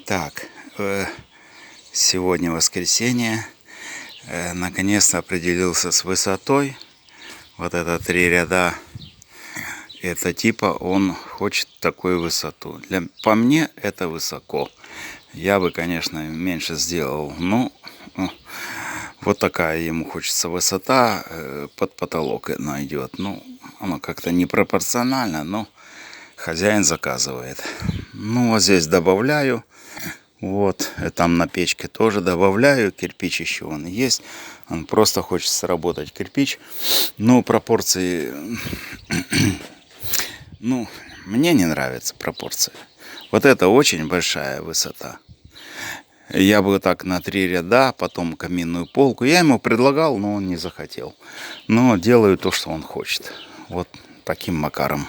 Так, сегодня воскресенье. Наконец-то определился с высотой. Вот это 3 ряда. Это типа он хочет такую высоту. По мне это высоко. Я бы, конечно, меньше сделал. Но вот такая ему хочется высота. Под потолок она идет. Ну, оно как-то непропорционально, но хозяин заказывает. Ну, вот здесь добавляю. Вот, там на печке тоже добавляю. Кирпич еще он есть. Он просто хочет сработать кирпич. Но пропорции... Ну, мне не нравятся пропорции. Вот это очень большая высота. Я бы так на 3 ряда, потом каминную полку. Я ему предлагал, но он не захотел. Но делаю то, что он хочет. Вот таким макаром.